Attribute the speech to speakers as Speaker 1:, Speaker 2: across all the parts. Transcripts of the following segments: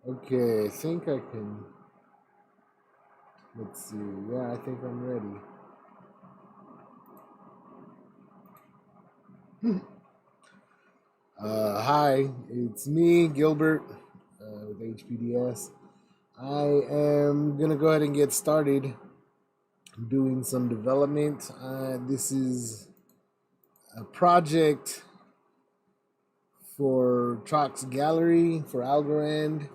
Speaker 1: Okay, I think I can. Let's see. Yeah, I think I'm ready. Hi, it's me, Gilbert, with HPDS. I am gonna go ahead and get started doing some development. This is a project for Trox Gallery for Algorand.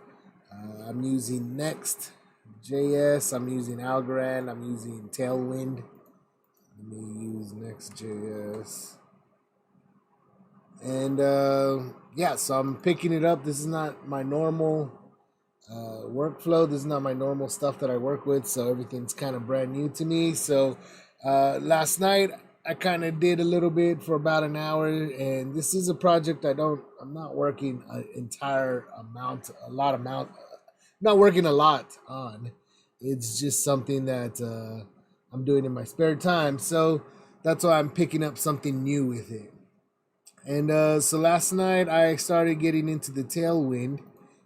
Speaker 1: I'm using Next.js. I'm using Algorand. I'm using Tailwind. Let me use Next.js. And yeah, so I'm picking it up. This is not my normal workflow. This is not my normal stuff that I work with, so everything's kind of brand new to me. So last night I kind of did a little bit for about an hour, and this is a project I'm not working an entire amount, not working a lot on. It's just something that I'm doing in my spare time. So that's why I'm picking up something new with it. And so last night I started getting into the Tailwind,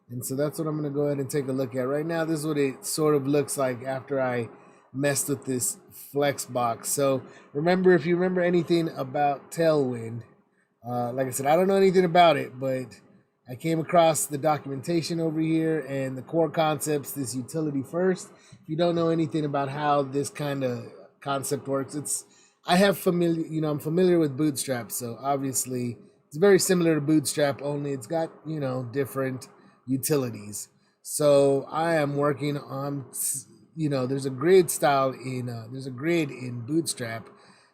Speaker 1: and so that's what I'm gonna go ahead and take a look at right now. This is what it sort of looks like after I messed with this flex box. So remember, if you remember anything about Tailwind, like I said, I don't know anything about it, but I came across the documentation over here and the core concepts, this utility first. If you don't know anything about how this kind of concept works, I'm familiar with Bootstrap, so obviously it's very similar to Bootstrap, only it's got, different utilities. So I am working on, there's a grid in Bootstrap.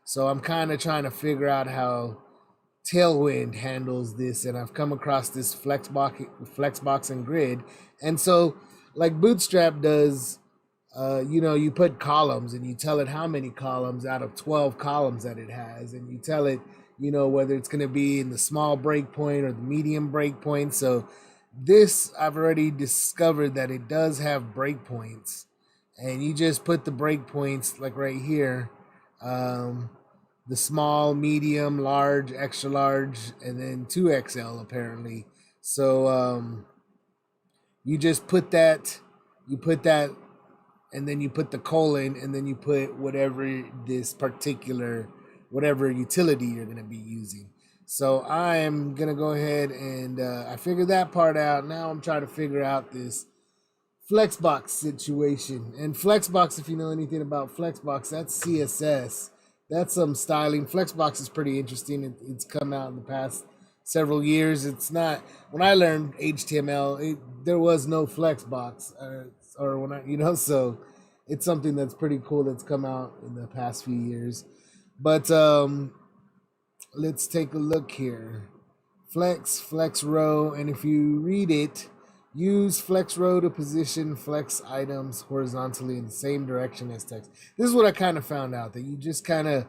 Speaker 1: So I'm kind of trying to figure out how Tailwind handles this, and I've come across this Flexbox and grid. And so, like Bootstrap does, you put columns and you tell it how many columns out of 12 columns that it has, and you tell it, whether it's going to be in the small breakpoint or the medium breakpoint. So this, I've already discovered that it does have breakpoints, and you just put the breakpoints like right here. Um, the small, medium, large, extra large, and then 2XL apparently. So you just you put that, and then you put the colon, and then you put whatever utility you're going to be using. So I am going to go ahead and I figured that part out. Now I'm trying to figure out this Flexbox situation. And Flexbox, if you know anything about Flexbox, that's CSS. That's some styling. Flexbox is pretty interesting. It's come out in the past several years. It's not, when I learned HTML, there was no Flexbox, or when so it's something that's pretty cool that's come out in the past few years. But let's take a look here. Flex row, and if you read it, use flex row to position flex items horizontally in the same direction as text. This is what I kind of found out, that you just kind of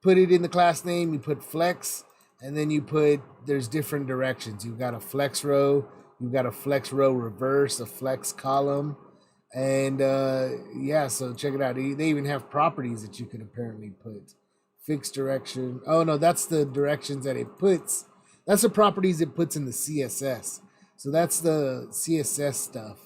Speaker 1: put it in the class name, you put flex, and then there's different directions. You've got a flex row, you've got a flex row reverse, a flex column, and yeah, so check it out. They even have properties that you can apparently put. Fixed direction. Oh no, that's the directions that it puts. That's the properties it puts in the CSS. So that's the CSS stuff.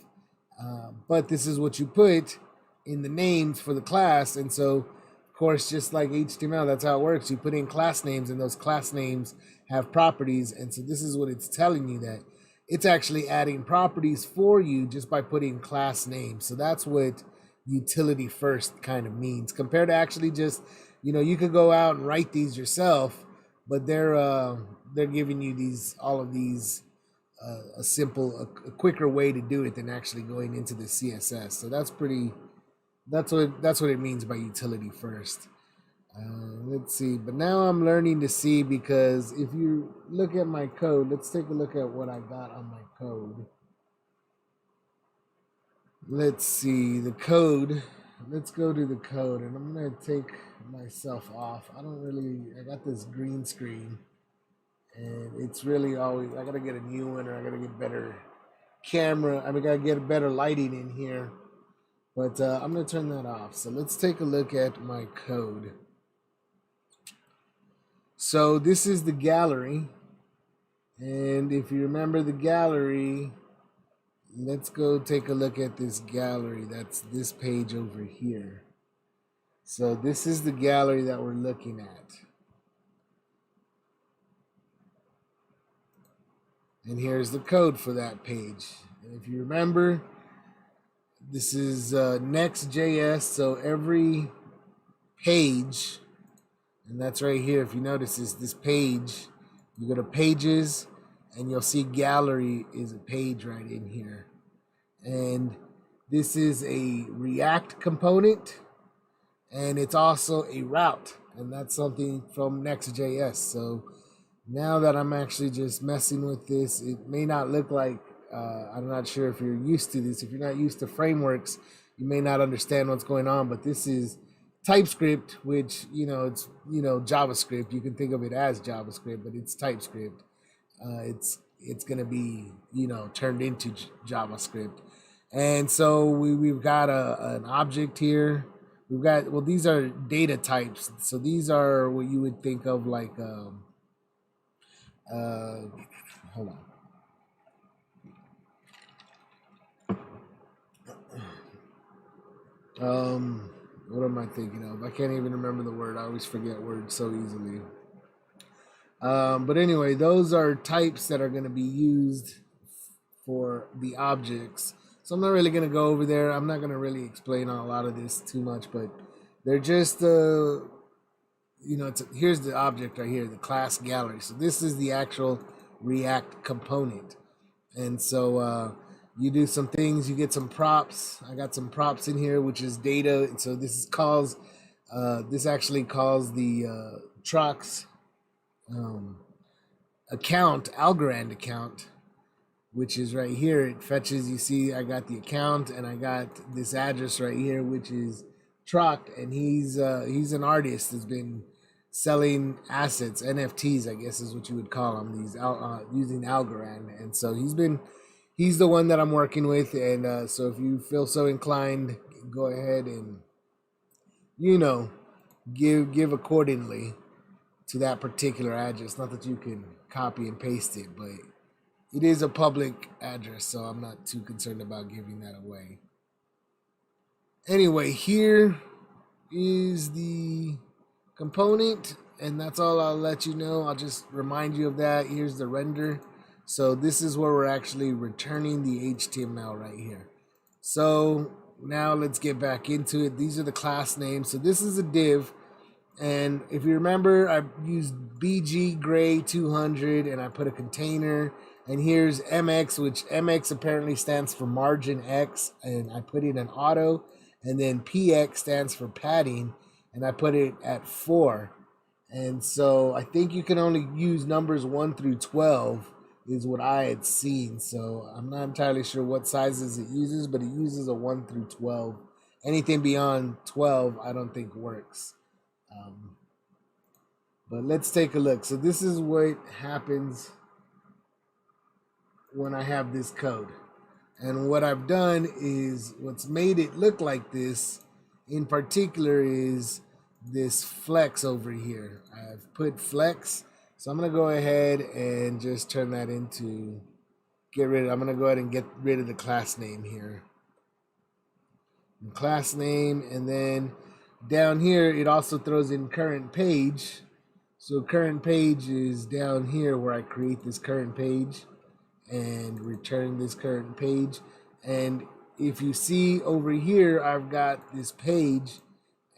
Speaker 1: But this is what you put in the names for the class. And so, of course, just like HTML, that's how it works. You put in class names, and those class names have properties. And so this is what it's telling you, that it's actually adding properties for you just by putting class names. So that's what utility first kind of means, compared to actually just, you could go out and write these yourself, but they're giving you all of these a quicker way to do it than actually going into the CSS. So that's what it means by utility first. Let's see, but now I'm learning to see, because if you look at my code, let's take a look at what I got on my code. Let's see the code. Let's go to the code, and I'm gonna take myself off. I got this green screen, and it's really always, I gotta get a new one, or I gotta get better camera. I gotta get better lighting in here. But I'm gonna turn that off. So let's take a look at my code. So this is the gallery, and if you remember the gallery, let's go take a look at this gallery. That's this page over here. So this is the gallery that we're looking at. And here's the code for that page. And if you remember, this is Next.js. So every page, and that's right here, if you notice, is this page. You go to pages and you'll see gallery is a page right in here. And this is a React component, and it's also a route, and that's something from Next.js. So now that I'm actually just messing with this, it may not look like, I'm not sure if you're used to this. If you're not used to frameworks, you may not understand what's going on, but this is TypeScript, which, it's, JavaScript. You can think of it as JavaScript, but it's TypeScript. It's going to be, turned into JavaScript. And so we've got an object here. We've got, well, these are data types. So these are what you would think of like, hold on. What am I thinking of? I can't even remember the word. I always forget words so easily. But anyway, those are types that are going to be used for the objects. So I'm not really going to go over there. I'm not going to really explain a lot of this too much, but they're just, here's the object right here, the class gallery. So this is the actual React component. And so you do some things, you get some props. I got some props in here, which is data. And so this actually calls the trucks account, Algorand account, which is right here. It fetches, you see, I got the account and I got this address right here, which is Truck, and he's an artist that's been selling assets, NFTs, I guess is what you would call them, these using Algorand. And so he's the one that I'm working with. And so if you feel so inclined, go ahead and give accordingly to that particular address. Not that you can copy and paste it, but it is a public address, so I'm not too concerned about giving that away. Anyway, here is the component, and that's all I'll let you know. I'll just remind you of that. Here's the render. So this is where we're actually returning the HTML right here. So now let's get back into it. These are the class names. So this is a div. And if you remember, I used BG Gray 200 and I put a container. And here's MX, which MX apparently stands for margin X. And I put it in auto. And then PX stands for padding. And I put it at 4. And so I think you can only use numbers 1 through 12 is what I had seen. So I'm not entirely sure what sizes it uses, but it uses a 1 through 12. Anything beyond 12, I don't think works. But let's take a look. So this is what happens when I have this code. And what I've done is what's made it look like this in particular is this flex over here. I've put flex. So I'm going to go ahead and just turn that into, I'm going to go ahead and get rid of the class name here. Class name, and then down here, it also throws in current page. So current page is down here where I create this current page and return this current page. And if you see over here, I've got this page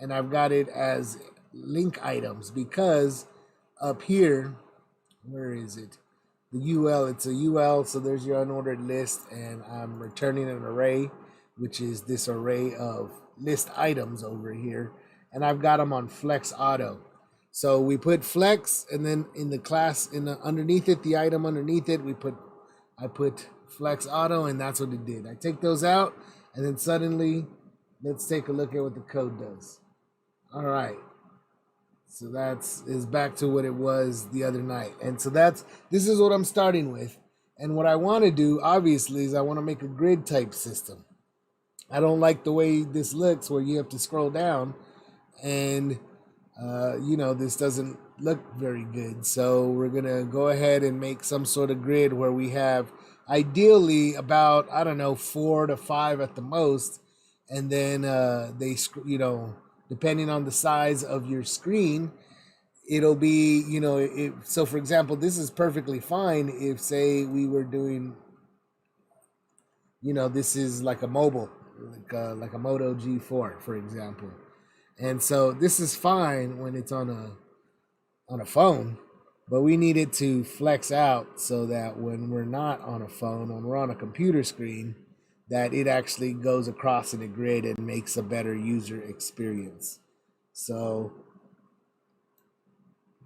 Speaker 1: and I've got it as link items because up here, where is it? The UL, it's a UL, so there's your unordered list, and I'm returning an array, which is this array of list items over here, and I've got them on flex auto. So we put flex, and then in the class, underneath it, the item underneath it, I put flex auto, and that's what it did. I take those out, and then suddenly, let's take a look at what the code does. All right. So is back to what it was the other night. And so this is what I'm starting with. And what I want to do, obviously, is I want to make a grid type system. I don't like the way this looks where you have to scroll down and, this doesn't look very good. So we're going to go ahead and make some sort of grid where we have ideally about, I don't know, 4 to 5 at the most. And then depending on the size of your screen, it'll be, so for example, this is perfectly fine if, say, we were doing, this is like a mobile, like a Moto G4, for example. And so this is fine when it's on a phone, but we need it to flex out so that when we're not on a phone, when we're on a computer screen, that it actually goes across in a grid and makes a better user experience. So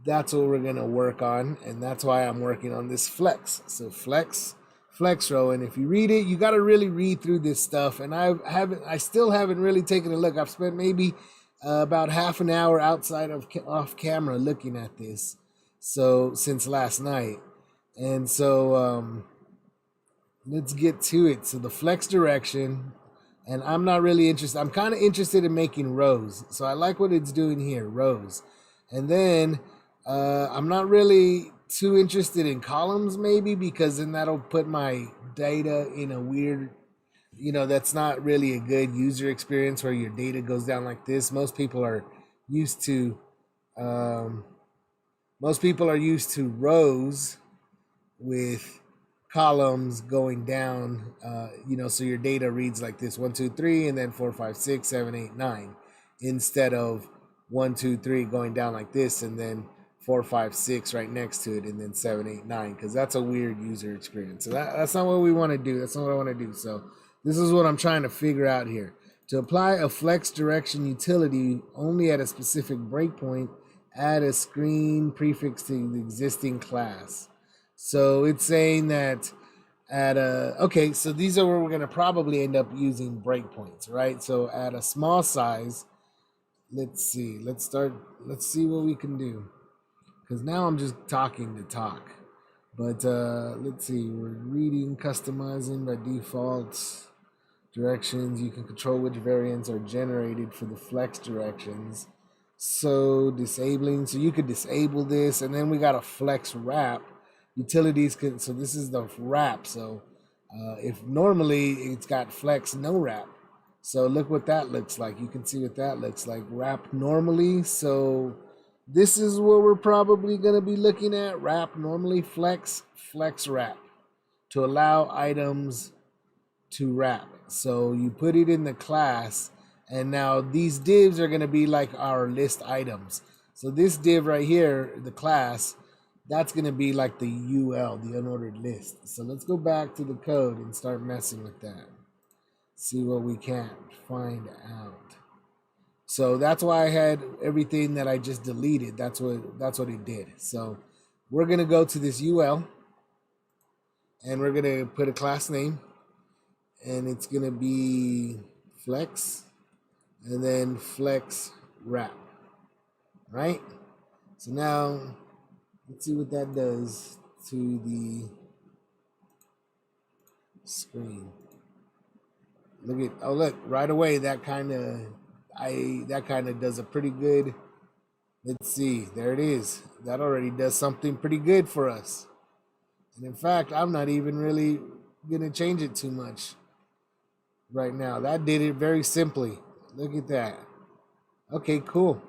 Speaker 1: that's what we're going to work on, and that's why I'm working on this flex. So flex row, and if you read it, you got to really read through this stuff. And I still haven't really taken a look. I've spent maybe about half an hour outside of off camera looking at this, so since last night. And so let's get to it. So the flex direction, and I'm not really interested. I'm kind of interested in making rows. So I like what it's doing here, rows. And then I'm not really too interested in columns, maybe, because then that'll put my data in a weird, that's not really a good user experience where your data goes down like this. Most people are used to rows with columns going down, so your data reads like this: 1, 2, 3, and then 4, 5, 6, 7, 8, 9, instead of 1, 2, 3 going down like this, and then 4, 5, 6 right next to it, and then 7, 8, 9, because that's a weird user experience. So that's not what we want to do. That's not what I want to do. So this is what I'm trying to figure out here. To apply a flex direction utility only at a specific breakpoint, add a screen prefix to the existing class. So it's saying that okay, so these are where we're going to probably end up using breakpoints, right? So at a small size, let's see what we can do. Because now I'm just talking to talk. But let's see, we're reading, customizing by default directions. You can control which variants are generated for the flex directions. So disabling, so you could disable this, and then we got a flex wrap. Utilities can, so this is the wrap. So if normally it's got flex no wrap. So look what that looks like. You can see what that looks like. Wrap normally. So this is what we're probably going to be looking at. Wrap normally, flex wrap, to allow items to wrap. So you put it in the class, and now these divs are going to be like our list items. So this div right here, the class, that's going to be like the UL, the unordered list. So let's go back to the code and start messing with that. See what we can find out. So that's why I had everything that I just deleted. That's what it did. So we're going to go to this UL, and we're going to put a class name, and it's going to be flex, and then flex wrap, right? So now let's see what that does to the screen. Look, right away that kind of does a pretty good. Let's see, there it is. That already does something pretty good for us. And in fact, I'm not even really gonna change it too much right now. That did it very simply. Look at that. Okay, cool.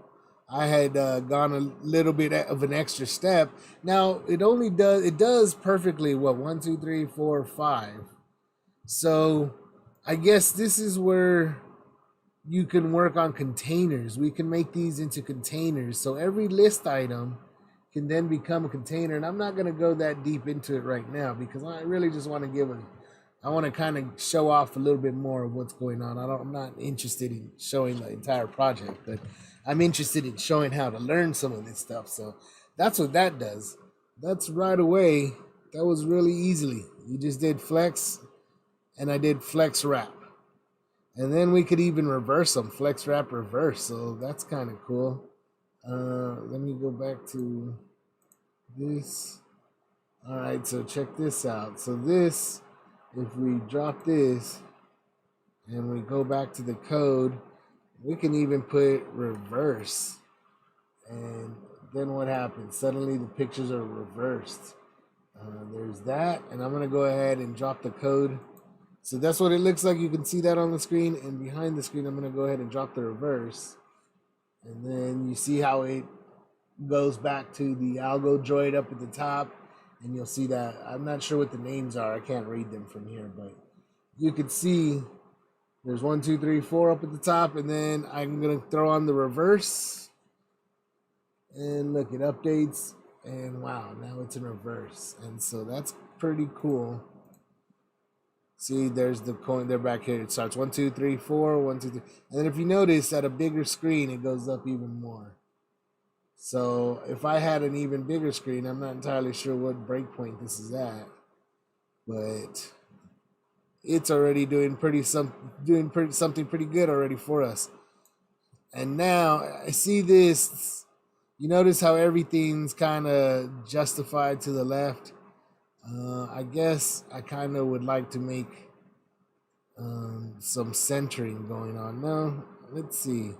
Speaker 1: I had gone a little bit of an extra step. Now it does perfectly what, 1, 2, 3, 4, 5. So I guess this is where you can work on containers. We can make these into containers. So every list item can then become a container. And I'm not going to go that deep into it right now, because I really just want to I want to kind of show off a little bit more of what's going on. I'm not interested in showing the entire project, but I'm interested in showing how to learn some of this stuff. So that's what that does. That's right away. That was really easily. You just did flex, and I did flex wrap. And then we could even reverse them, flex wrap reverse. So that's kind of cool. Let me go back to this. All right, so check this out. So this, if we drop this and we go back to the code, we can even put reverse. And then what happens? Suddenly the pictures are reversed. There's that, and I'm gonna go ahead and drop the code. So that's what it looks like. You can see that on the screen, and behind the screen, I'm gonna go ahead and drop the reverse, and then you see how it goes back to the algo droid up at the top, and you'll see that I'm not sure what the names are. I can't read them from here, but you can see there's 1, 2, 3, 4 up at the top, and then I'm gonna throw on the reverse, and look, it updates, and wow, now it's in reverse, and so that's pretty cool. See, there's the coin. They're back here. It starts 1, 2, 3, 4, 1, 2, 3, and then if you notice at a bigger screen, it goes up even more. So if I had an even bigger screen, I'm not entirely sure what breakpoint this is at, but it's already doing something pretty good already for us. And now I see this. You notice how everything's kind of justified to the left. I guess I kind of would like to make some centering going on. No, let's see.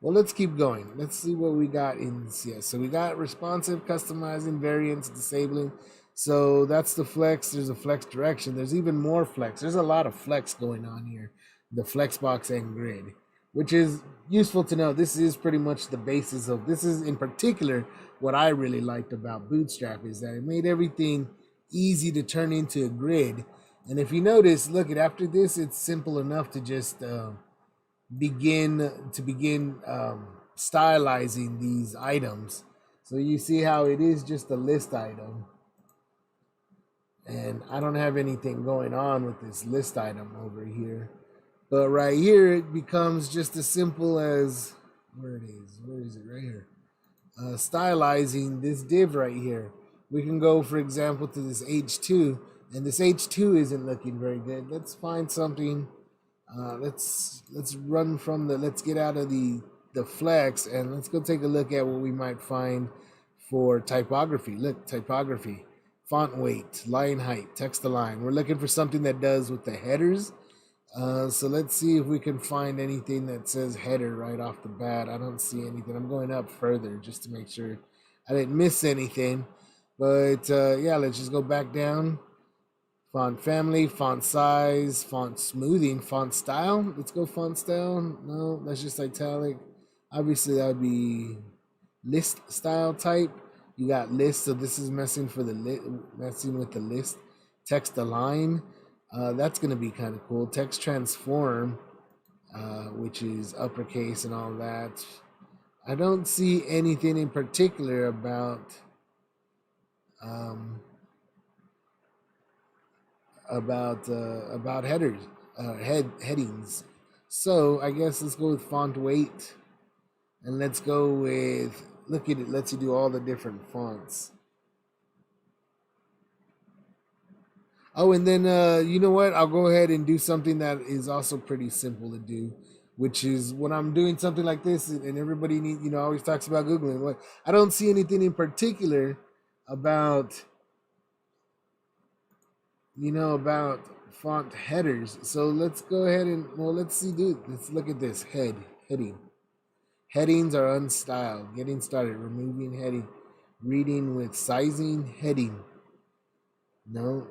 Speaker 1: Well, let's keep going. Let's see what we got in CS. So we got responsive, customizing, variants, disabling. So that's the flex. There's a flex direction. There's even more flex. There's a lot of flex going on here. The flexbox and grid, which is useful to know. This is pretty much the basis of this. Is in particular what I really liked about Bootstrap is that it made everything easy to turn into a grid. And if you notice, look at after this, it's simple enough to just begin stylizing these items. So you see how it is just a list item, and I don't have anything going on with this list item over here. But right here, it becomes just as simple as, where is it, right here? Stylizing this div right here. We can go, for example, to this H2, and this H2 isn't looking very good. Let's find something. Let's run from let's get out of the flex, and let's go take a look at what we might find for typography. Look, typography, font weight, line height, text align. We're looking for something that does with the headers. So let's see if we can find anything that says header right off the bat. I don't see anything. I'm going up further just to make sure I didn't miss anything. But yeah, let's just go back down. Font family, font size, font smoothing, font style. Let's go font style. No, that's just italic. Obviously, that would be list style type. You got list, so this is messing with the list. Text align. That's going to be kind of cool. Text transform, which is uppercase and all that. I don't see anything in particular about headers, headings. So I guess let's go with font weight, and let's go with, look at it, lets you do all the different fonts. Oh, and then you know what? I'll go ahead and do something that is also pretty simple to do, which is when I'm doing something like this, and everybody always talks about Googling. What I don't see anything in particular about about font headers. So let's go ahead and let's see, dude. Let's look at this heading. Headings are unstyled. Getting started. Removing heading. Reading with sizing. Heading. No.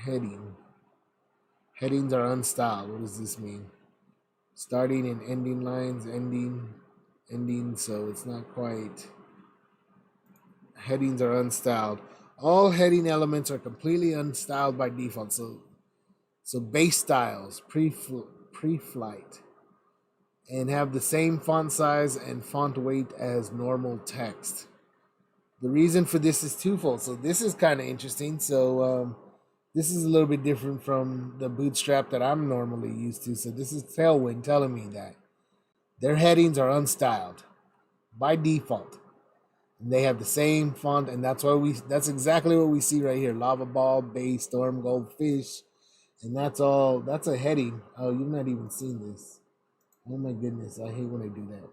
Speaker 1: Heading. Headings are unstyled. What does this mean? Starting and ending lines. Ending. So it's not quite. Headings are unstyled. All heading elements are completely unstyled by default. So base styles, pre-flight, and have the same font size and font weight as normal text. The reason for this is twofold. So this is kind of interesting. So this is a little bit different from the Bootstrap that I'm normally used to. So this is Tailwind telling me that their headings are unstyled by default. And they have the same font, and that's exactly what we see right here. Lava ball, base, storm, goldfish. And that's a heading. Oh, you've not even seen this. Oh my goodness, I hate when I do that.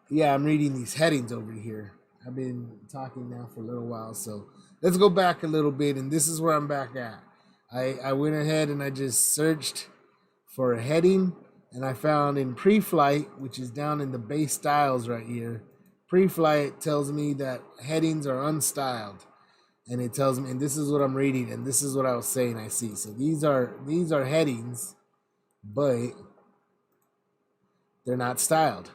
Speaker 1: Yeah, I'm reading these headings over here. I've been talking now for a little while, so let's go back a little bit, and this is where I'm back at. I went ahead and I just searched for a heading, and I found in pre-flight, which is down in the base styles right here, Pre-flight tells me that headings are unstyled, and it tells me, and this is what I'm reading, and this is what I was saying I see. So these are headings, but they're not styled.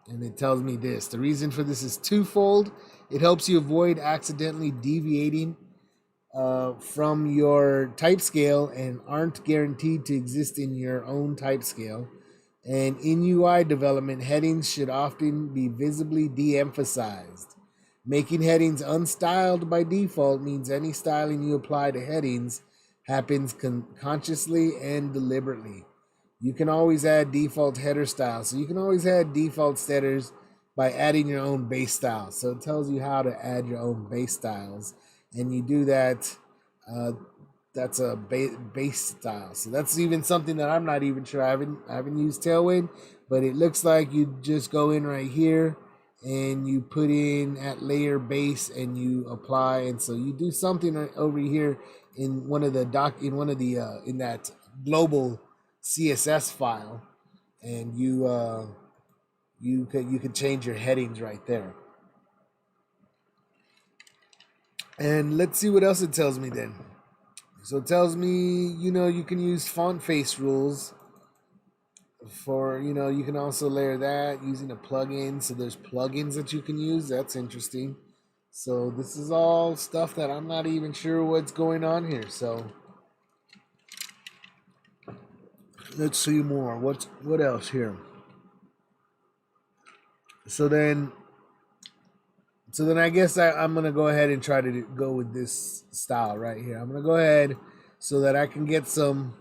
Speaker 1: And it tells me this. The reason for this is twofold. It helps you avoid accidentally deviating from your type scale and aren't guaranteed to exist in your own type scale. And in UI development, headings should often be visibly de-emphasized. Making headings unstyled by default means any styling you apply to headings happens consciously and deliberately. You can always add default header styles. So you can always add default headers by adding your own base style. So it tells you how to add your own base styles. And you do that, that's a base style. So that's even something that I'm not even sure. I haven't used Tailwind, but it looks like you just go in right here and you put in at layer base and you apply. And so you do something over here in one of the in that global CSS file, and you could change your headings right there. And let's see what else it tells me then. So it tells me, you can use font face rules for, you can also layer that using a plugin. So there's plugins that you can use. That's interesting. So this is all stuff that I'm not even sure what's going on here. So let's see more. What else here? So then I guess I'm going to go ahead and try to go with this style right here. I'm going to go ahead so that I can get some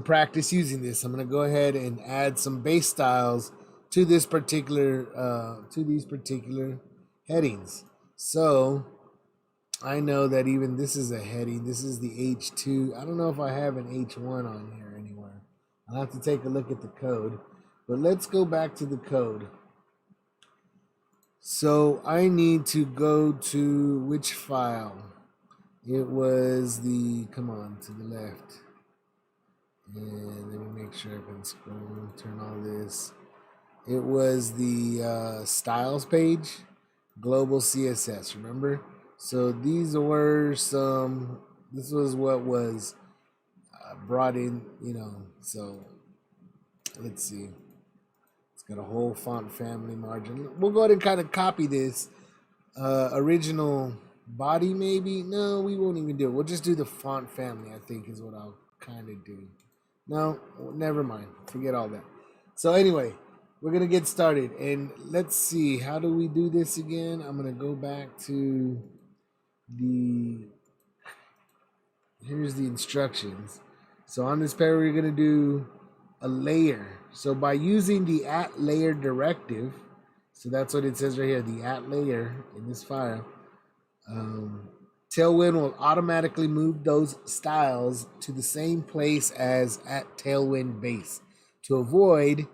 Speaker 1: practice using this. I'm going to go ahead and add some base styles to these particular headings. So I know that even this is a heading. This is the H2. I don't know if I have an H1 on here anywhere. I'll have to take a look at the code. But let's go back to the code. So I need to go to which file? It was come on, to the left. And let me make sure I can scroll, turn all this. It was the styles page, global CSS, remember? So this was what was brought in, so let's see. Got a whole font family margin. We'll go ahead and kind of copy this original body maybe. No, we won't even do it. We'll just do the font family, I think is what I'll kind of do. No, never mind. Forget all that. So anyway, we're going to get started. And let's see. How do we do this again? I'm going to go back to here's the instructions. So on this pair, we're going to do a layer. So by using the at layer directive, so that's what it says right here, the at layer in this file, Tailwind will automatically move those styles to the same place as at Tailwind base to avoid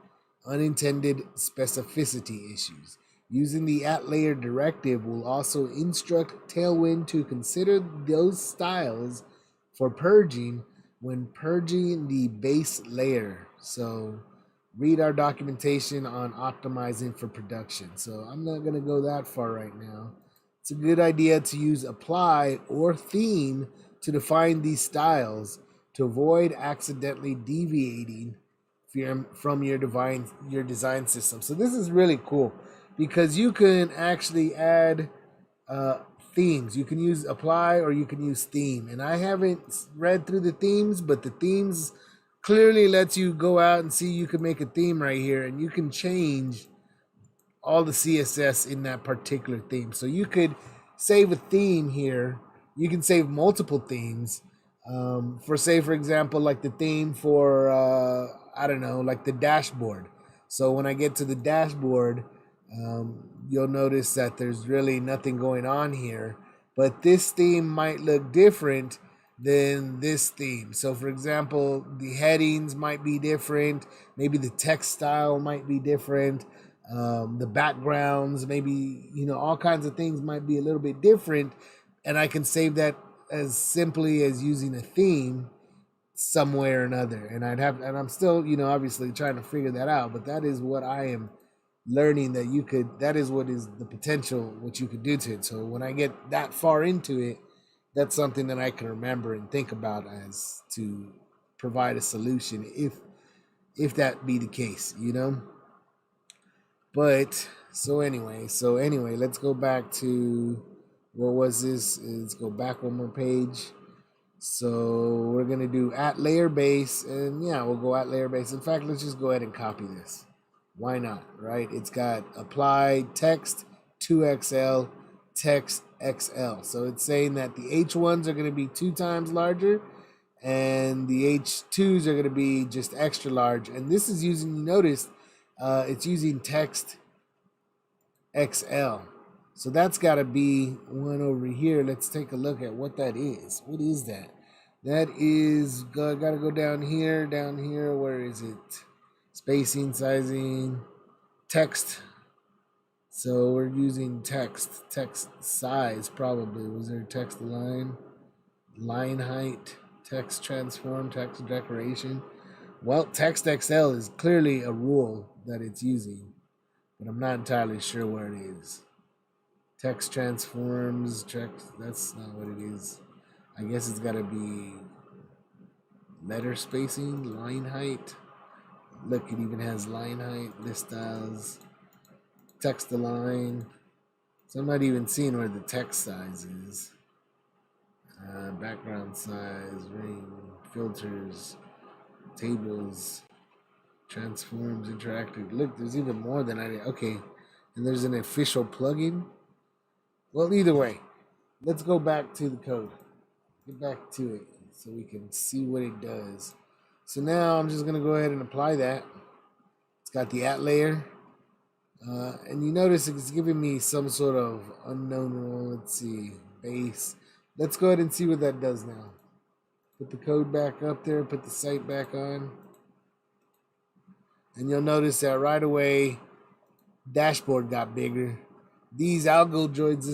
Speaker 1: unintended specificity issues. Using the at layer directive will also instruct Tailwind to consider those styles for purging when purging the base layer. So read our documentation on optimizing for production. So I'm not going to go that far right now. It's a good idea to use apply or theme to define these styles to avoid accidentally deviating from your design system. So this is really cool because you can actually add themes. You can use apply or you can use theme. And I haven't read through the themes, but the themes clearly lets you go out and see you can make a theme right here and you can change all the CSS in that particular theme. So you could save a theme here. You can save multiple themes for, say, for example, like the theme for, I don't know, like the dashboard. So when I get to the dashboard, you'll notice that there's really nothing going on here, but this theme might look different than this theme. So for example, the headings might be different. Maybe the text style might be different. The backgrounds, maybe, all kinds of things might be a little bit different. And I can save that as simply as using a theme somewhere or another. And I'm still, obviously trying to figure that out, but that is what I am learning that you could, that is what is the potential, what you could do to it. So when I get that far into it, that's something that I can remember and think about as to provide a solution if that be the case, you know. But so anyway, let's go back to what was this? Let's go back one more page. So we're gonna do at layer base, and yeah, we'll go at layer base. In fact, let's just go ahead and copy this. Why not, right? It's got apply text 2XL, text XL. So it's saying that the H1s are gonna be 2 times larger, and the H2s are gonna be just extra large. And this is using, you notice, it's using text XL. So that's got to be one over here. Let's take a look at what that is. What is that? That is, got to go down here, where is it? Spacing, sizing, text. So we're using text size probably. Was there text line height, text transform, text decoration? Well, text XL is clearly a rule that it's using, but I'm not entirely sure where it is. Text transforms, text, that's not what it is. I guess it's got to be letter spacing, line height. Look, it even has line height, list styles, text align. So I'm not even seeing where the text size is. Background size, ring, filters, tables, transforms, interactive. Look, there's even more than I did. Okay, and there's an official plugin. Well, either way, let's go back to the code. Get back to it so we can see what it does. So now I'm just going to go ahead and apply that. It's got the at layer. And you notice it's giving me some sort of unknown rule. Let's see, base. Let's go ahead and see what that does now. Put the code back up there, put the site back on. And you'll notice that right away, dashboard got bigger. These algo droids,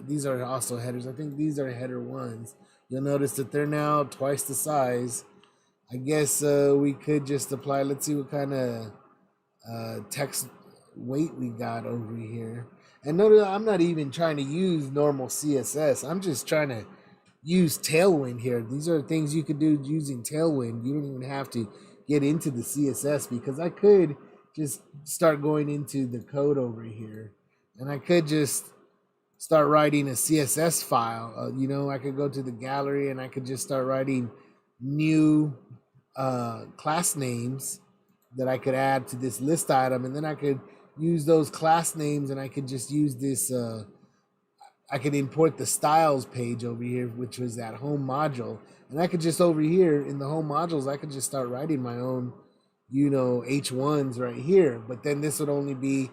Speaker 1: these are also headers. I think these are header ones. You'll notice that they're now twice the size. I guess we could just apply, let's see what kind of text weight we got over here. And notice I'm not even trying to use normal CSS. I'm just trying to use Tailwind here. These are things you could do using Tailwind. You don't even have to get into the CSS, because I could just start going into the code over here, and I could just start writing a CSS file. You know, I could go to the gallery and I could just start writing new class names that I could add to this list item, and then I could use those class names, and I could just use this. I could import the styles page over here, which was that home module, and I could just over here in the home modules, I could just start writing my own, you know, H1s right here. But then this would only be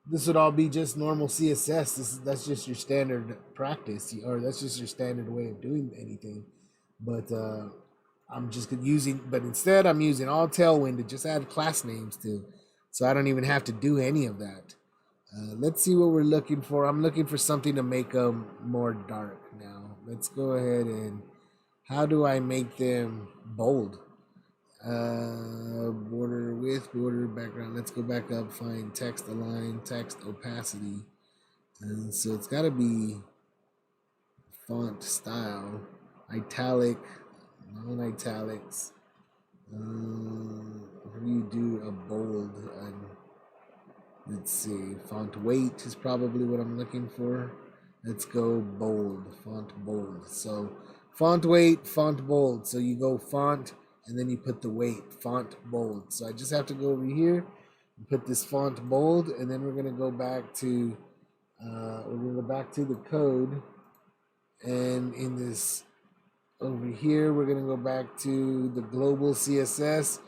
Speaker 1: this would all be just normal CSS. That's just your standard practice, or that's just your standard way of doing anything. But I'm just using, but instead I'm using all Tailwind to just add class names to, so I don't even have to do any of that. Let's see what we're looking for. I'm looking for something to make them more dark now. Let's go ahead and, how do I make them bold? Border width, border background. Let's go back up, find text align, text opacity. And so it's got to be font style, italic, non-italics. How do you do a bold? Let's see, font weight is probably what I'm looking for. Let's go bold, font bold. So font weight, font bold. So you go font, and then you put the weight, font bold. So I just have to go over here and put this font bold, and then we're gonna go back to the code, and in this over here we're gonna go back to the global CSS,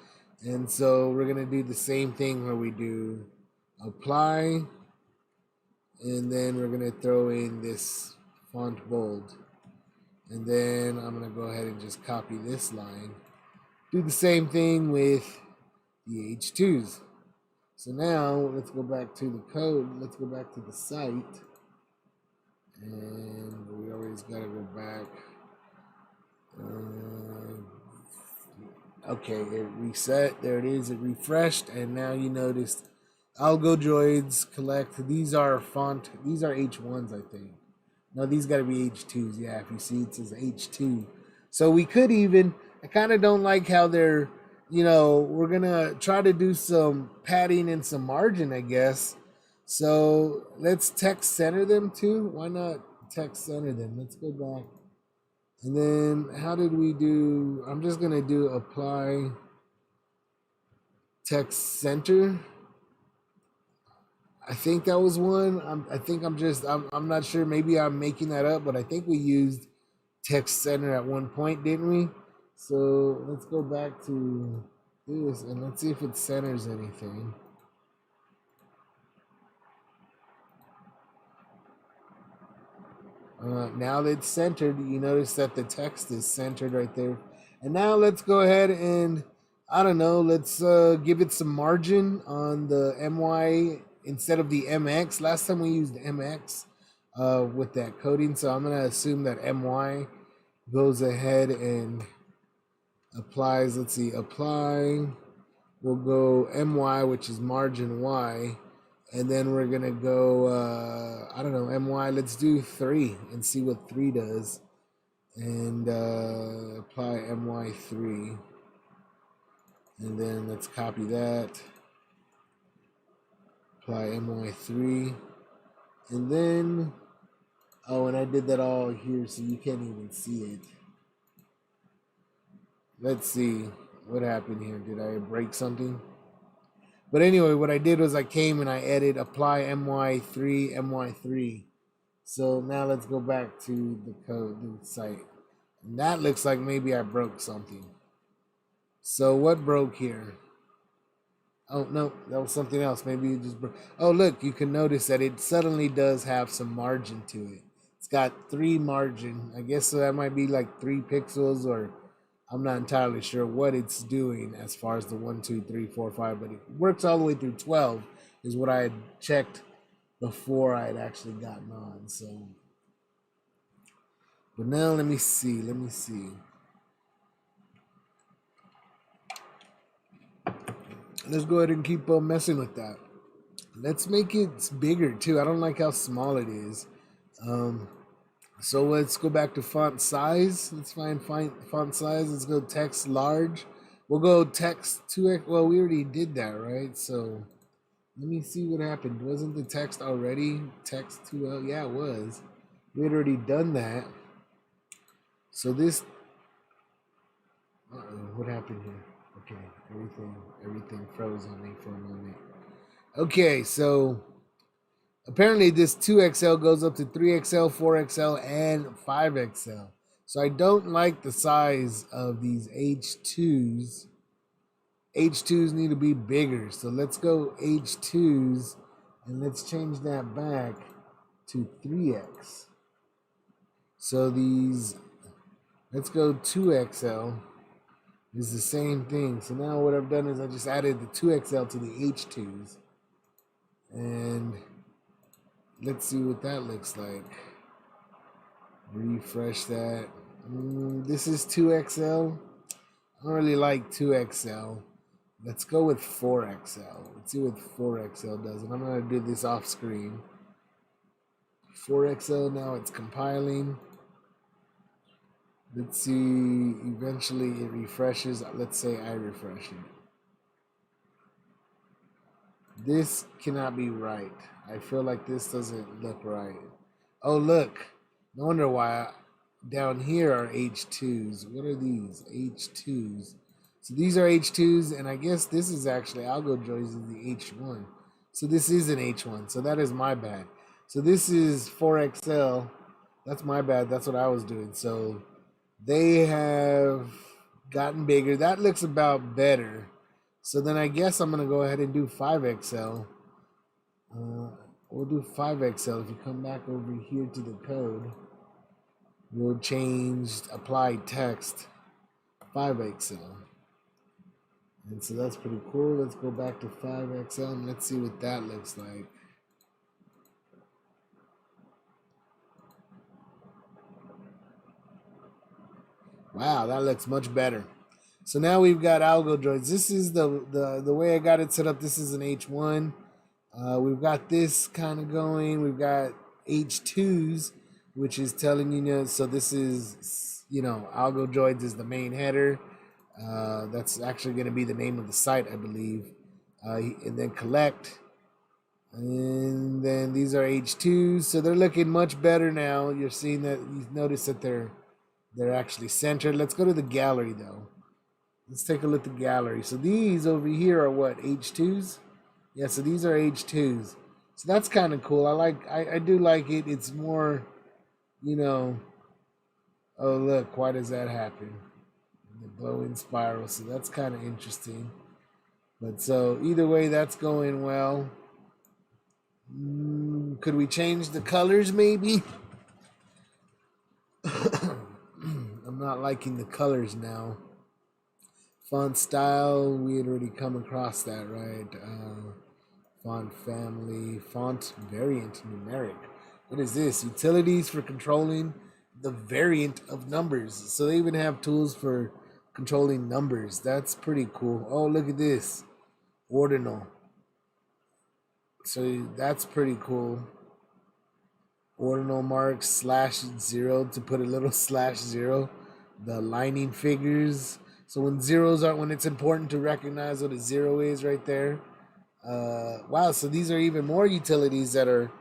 Speaker 1: and so we're gonna do the same thing where we do apply, and then we're gonna throw in this font bold, and then I'm gonna go ahead and just copy this line. Do the same thing with the H2s. So now let's go back to the code. Let's go back to the site, and we always gotta go back. Okay, it reset. There it is. It refreshed, and now you notice Algorand collect. These are These are H1s, I think. No, these got to be H2s. Yeah, if you see, it says H2. So we could even. I kind of don't like how they're. We're gonna try to do some padding and some margin, I guess. So let's text center them too. Why not text center them? Let's go back. And then how did we do? I'm just gonna do apply text center. I think that was one. I think I'm not sure. Maybe I'm making that up, but I think we used text center at one point, didn't we? So let's go back to this and let's see if it centers anything. Now that it's centered, you notice that the text is centered right there. And now let's go ahead and, I don't know, let's give it some margin on the MY instead of the MX. Last time we used MX with that coding, so I'm going to assume that MY goes ahead and applies. Let's see, apply. We'll go MY, which is margin Y. And then we're going to go, I don't know, MY. Let's do 3 and see what 3 does. And apply MY3. And then let's copy that. Apply MY3. And then, oh, and I did that all here so you can't even see it. Let's see what happened here. Did I break something? But anyway, what I did was I came and I added apply MY3, MY3. So now let's go back to the code, the site. And that looks like maybe I broke something. So what broke here? Oh, no, that was something else. Maybe it just broke. Oh, look, you can notice that it suddenly does have some margin to it. It's got 3 margin. I guess so that might be like 3 pixels, or I'm not entirely sure what it's doing as far as the 1, 2, 3, 4, 5, but it works all the way through 12 is what I had checked before I had actually gotten on. So, but now let me see. Let's go ahead and keep messing with that. Let's make it bigger too. I don't like how small it is. So let's go back to font size. Let's find font size. Let's go text large. We'll go text 2x. Well, we already did that, right? So let me see what happened. Wasn't the text already text 2L? Yeah, it was. We had already done that. So this. What happened here? Okay, everything froze on me for a moment. Okay, so apparently this 2XL goes up to 3XL, 4XL, and 5XL. So I don't like the size of these H2s. H2s need to be bigger. So let's go H2s and let's change that back to 3X. So these, let's go 2XL. Is the same thing. So now what I've done is I just added the 2XL to the H2s. And let's see what that looks like. Refresh that. This is 2XL. I don't really like 2XL. Let's go with 4XL. Let's see what 4XL does. And I'm going to do this off screen. 4XL, now it's compiling. Let's see, eventually it refreshes. Let's say I refresh it. This cannot be right. I feel like this doesn't look right. Oh, look. No wonder why down here are H2s. What are these? H2s. So these are H2s, and I guess this is actually Algorand is the H1. So this is an H1. So that is my bad. So this is 4XL. That's my bad. That's what I was doing. So they have gotten bigger. That looks about better. So then I guess I'm going to go ahead and do 5XL. We'll do 5XL. If you come back over here to the code, we'll change apply text 5XL. And so that's pretty cool. Let's go back to 5XL and let's see what that looks like. Wow, that looks much better. So now we've got Algorand. This is the way I got it set up. This is an H1. We've got this kind of going. We've got H2s, which is telling you, so this is, Algorand is the main header. That's actually going to be the name of the site, I believe. And then collect. And then these are H2s. So they're looking much better now. You're seeing that, you notice that they're actually centered. Let's go to the gallery though. Let's take a look at the gallery. So these over here are what, H2s? Yeah, so these are H2s. So that's kind of cool. I do like it. It's more, oh look, why does that happen? The glowing spiral. So that's kind of interesting. But so either way, that's going well. Could we change the colors maybe? I'm not liking the colors now. Font style, we had already come across that, right? Font family, font variant numeric. What is this? Utilities for controlling the variant of numbers. So they even have tools for controlling numbers. That's pretty cool. Oh, look at this. Ordinal. So that's pretty cool. Ordinal marks /0 to put a little /0. The aligning figures. So when zeros are, when it's important to recognize what a zero is right there. Wow, so these are even more utilities that are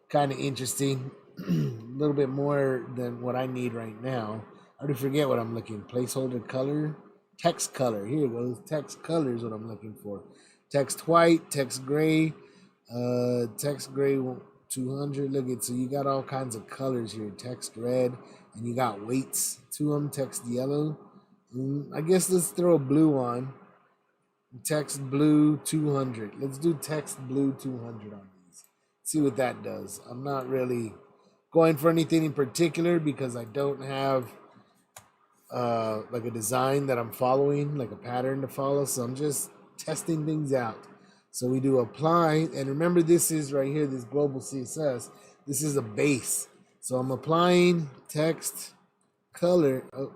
Speaker 1: kind of interesting. A little bit more than what I need right now. I already forget what I'm looking. Placeholder color. Text color. Here it goes. Text color is what I'm looking for. Text white, text gray, text gray 200. Look at, so you got all kinds of colors here. Text red, and you got weights to them. Text yellow. I guess let's throw a blue on. Text blue 200. Let's do text blue 200 on these. See what that does. I'm not really going for anything in particular because I don't have like a design that I'm following, like a pattern to follow. So I'm just testing things out. So we do apply, and remember this is right here, this global CSS. This is a base. So I'm applying text color. Oh,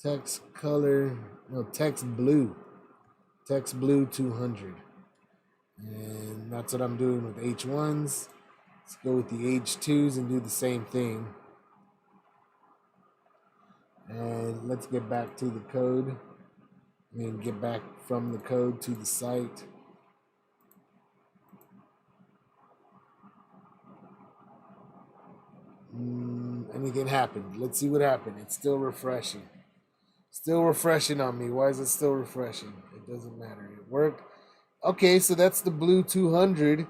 Speaker 1: text color. No, text blue 200. And that's what I'm doing with H1s. Let's go with the H2s and do the same thing. And let's get back to the code. And get back from the code to the site. Anything happened? Let's see what happened. It's still refreshing. Still refreshing on me. Why is it still refreshing? It doesn't matter. It worked. Okay, so that's the blue 200.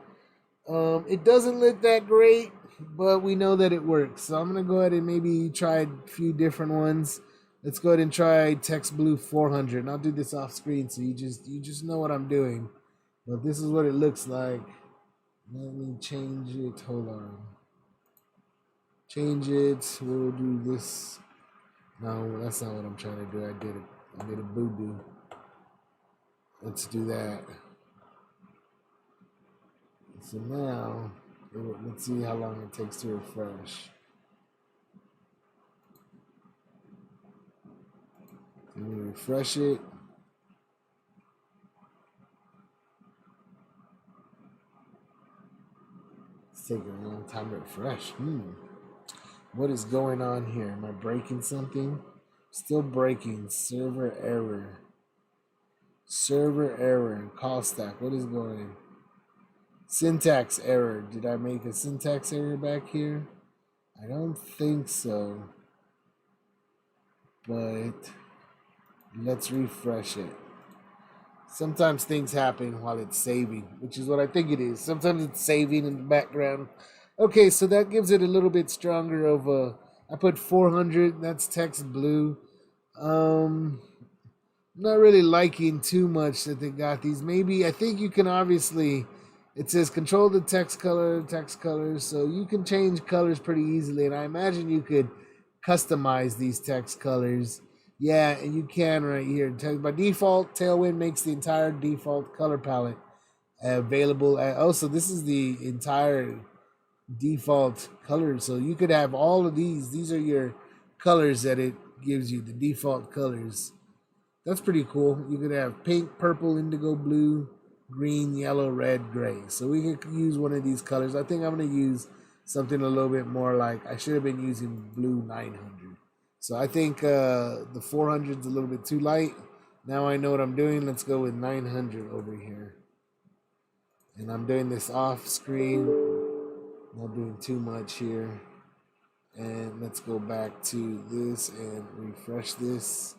Speaker 1: It doesn't look that great, but we know that it works. So I'm going to go ahead and maybe try a few different ones. Let's go ahead and try text blue 400. And I'll do this off screen so you just know what I'm doing. But this is what it looks like. Let me change it. Hold on. Change it. We'll do this. No, that's not what I'm trying to do. I did a boo-boo. Let's do that. So now, let's see how long it takes to refresh. Can we refresh it? It's taking a long time to refresh. What is going on here? Am I breaking something? Still breaking. Server error. Server error. Call stack. What is going on? Syntax error. Did I make a syntax error back here? I don't think so. But let's refresh it. Sometimes things happen while it's saving, which is what I think it is. Sometimes it's saving in the background. Okay, so that gives it a little bit stronger of a... I put 400. That's text blue. Not really liking too much that they got these. Maybe, I think you can obviously... It says control the text colors, so you can change colors pretty easily, and I imagine you could customize these text colors. Yeah, and you can right here. By default, Tailwind makes the entire default color palette available. Also, this is the entire default colors, so you could have all of these. These are your colors that it gives you, the default colors. That's pretty cool. You could have pink, purple, indigo, blue, green, yellow, red, gray. So we could use one of these colors. I think I'm going to use something a little bit more like, I should have been using blue 900. So I think the 400 is a little bit too light. Now I know what I'm doing. Let's go with 900 over here. And I'm doing this off screen. Not doing too much here. And let's go back to this and refresh this.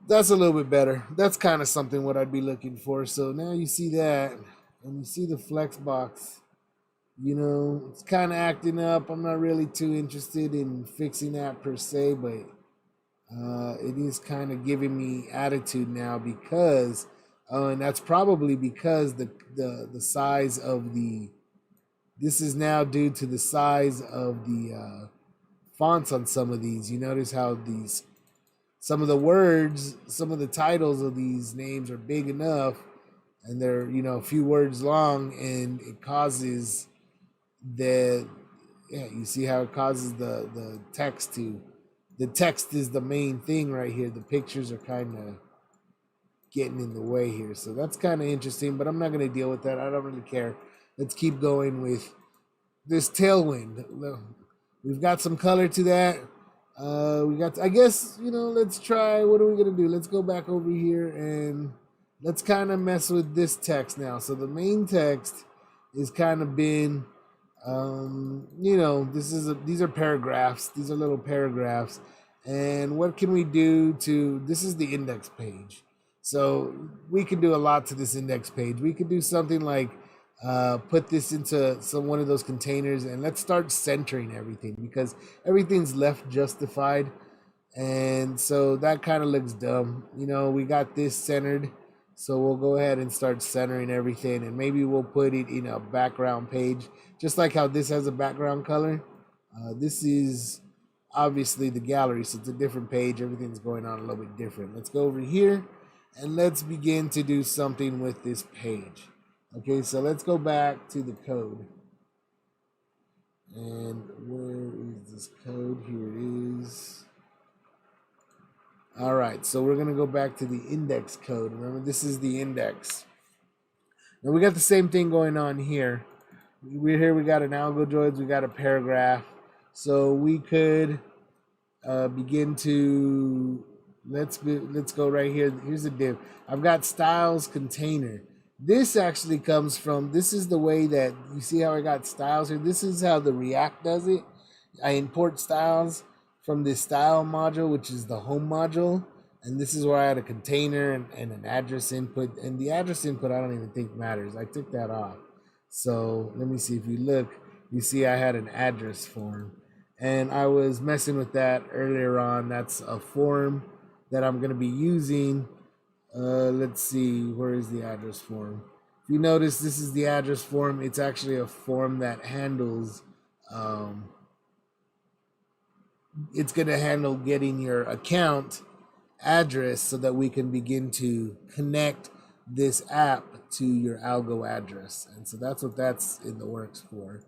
Speaker 1: That's a little bit better. That's kind of something what I'd be looking for. So now you see that, and you see the flex box. You know, it's kind of acting up. I'm not really too interested in fixing that per se, but it is kind of giving me attitude now because, and that's probably because the size of the. This is now due to the size of the fonts on some of these. You notice how these some of the words, some of the titles of these names are big enough, and they're a few words long, and it causes the you see how it causes the text to the text is the main thing right here. The pictures are kind of getting in the way here, so that's kind of interesting. But I'm not going to deal with that. I don't really care. Let's keep going with this Tailwind. We've got some color to that. We got, I guess, let's try, what are we going to do? Let's go back over here and let's kind of mess with this text now. So the main text is kind of been, these are paragraphs. These are little paragraphs. And what can we do this is the index page. So we can do a lot to this index page. We could do something like, put this into one of those containers and let's start centering everything because everything's left justified, and so that kind of looks dumb. We got this centered, so we'll go ahead and start centering everything, and maybe we'll put it in a background page just like how this has a background color. This is obviously the gallery, so it's a different page. Everything's going on a little bit different. Let's go over here and let's begin to do something with this page. Okay, so let's go back to the code. And where is this code? Here it is. All right, so we're going to go back to the index code. Remember, this is the index. Now we got the same thing going on here. We got an algojoids, we got a paragraph. So we could begin to, let's go right here. Here's the div. I've got styles container. This actually comes from, this is the way that, you see how I got styles here? This is how the React does it. I import styles from this style module, which is the home module. And this is where I had a container and an address input. And the address input, I don't even think matters. I took that off. So let me see, if you look, you see I had an address form. And I was messing with that earlier on. That's a form that I'm going to be using. Let's see, where is the address form? If you notice, this is the address form. It's actually a form that handles, it's going to handle getting your account address so that we can begin to connect this app to your algo address. And so that's what that's in the works for.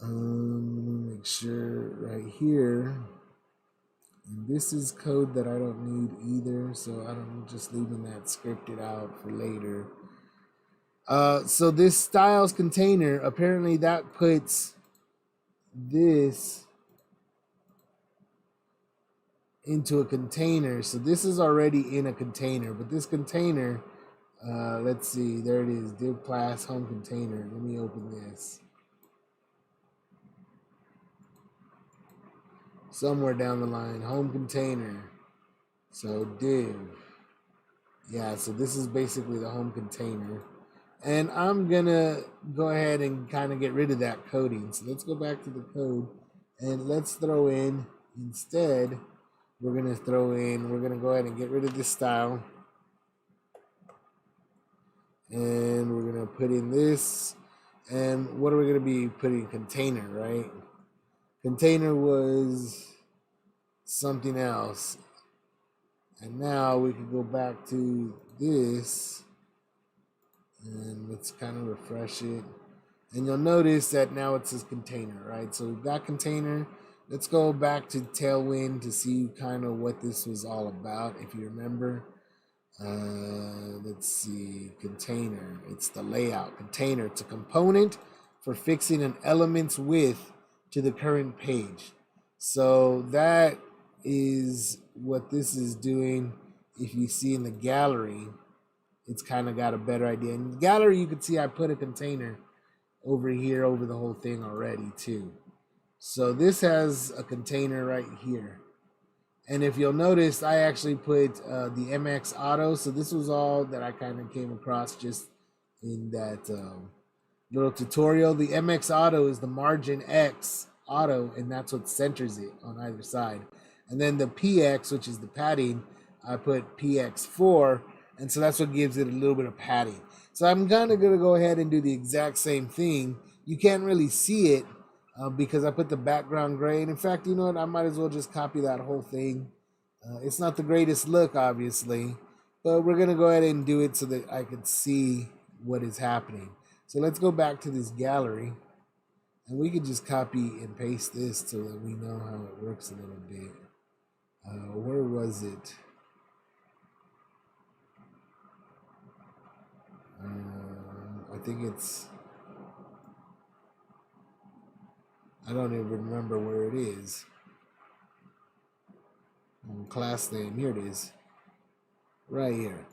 Speaker 1: Let me make sure right here. And this is code that I don't need either, so I'm just leaving that scripted out for later. So this styles container, apparently that puts this into a container. So this is already in a container, but this container, let's see, there it is, div class home container. Let me open this. Somewhere down the line, home container. So div. Yeah, so this is basically the home container. And I'm gonna go ahead and kind of get rid of that coding. So let's go back to the code and let's throw in, instead, we're gonna go ahead and get rid of this style. And we're gonna put in this. And what are we gonna be putting? Container, right? Container was something else. And now we can go back to this And let's kind of refresh it. And you'll notice that now it says container, right? So we've got container. Let's go back to Tailwind to see kind of what this was all about. If you remember, let's see, container. It's the layout. Container, it's a component for fixing an element's width to the current page. So that is what this is doing. If you see in the gallery, it's kind of got a better idea. In the gallery, you can see I put a container over here over the whole thing already too. So this has a container right here. And if you'll notice, I actually put the MX Auto. So this was all that I kind of came across just in that little tutorial. The MX Auto is the margin X auto, and that's what centers it on either side. And then the PX, which is the padding, I put PX4, and so that's what gives it a little bit of padding. So I'm kind of going to go ahead and do the exact same thing. You can't really see it because I put the background gray. And in fact, you know what? I might as well just copy that whole thing. It's not the greatest look, obviously, but we're going to go ahead and do it so that I can see what is happening. So let's go back to this gallery, and we can just copy and paste this so that we know how it works a little bit. Where was it? I think it's, I don't even remember where it is. Class name, here it is. Right here.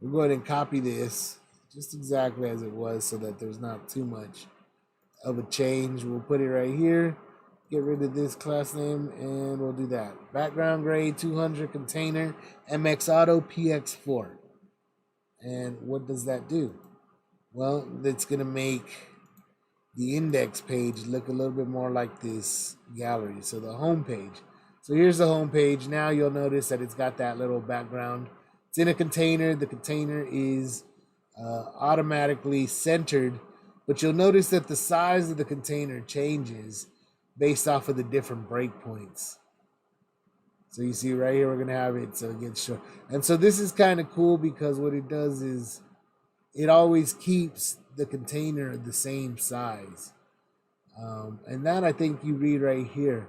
Speaker 1: We'll go ahead and copy this just exactly as it was so that there's not too much of a change. We'll put it right here. Get rid of this class name, and we'll do that. Background gray 200 container MX Auto PX4. And what does that do? Well, it's going to make the index page look a little bit more like this gallery. So the home page. So here's the home page. Now you'll notice that it's got that little background. It's in a container. The container is automatically centered, but you'll notice that the size of the container changes based off of the different breakpoints. So you see right here, we're going to have it so it gets short. And so this is kind of cool because what it does is it always keeps the container the same size. And that I think you read right here.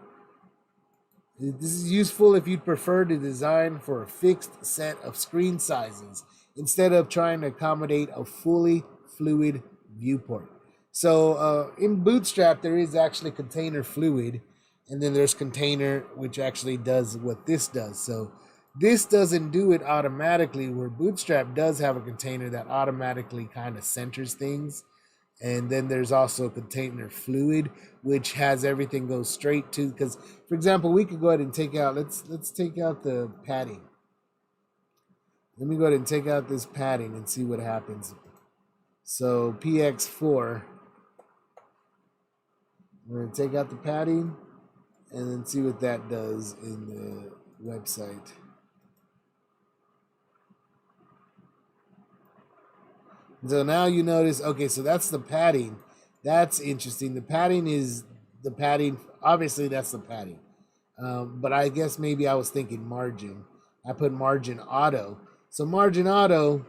Speaker 1: This is useful if you'd prefer to design for a fixed set of screen sizes instead of trying to accommodate a fully fluid viewport. So in Bootstrap, there is actually container fluid, and then there's container, which actually does what this does. So this doesn't do it automatically, where Bootstrap does have a container that automatically kind of centers things. And then there's also container fluid, which has everything go straight to, because, for example, we could go ahead and take out, let's take out the padding. Let me go ahead and take out this padding and see what happens. So PX4, we're going to take out the padding and then see what that does in the website. So now you notice, okay, so that's the padding. That's interesting. The padding is the padding. Obviously, that's the padding. But I guess maybe I was thinking margin. I put margin auto. So margin auto,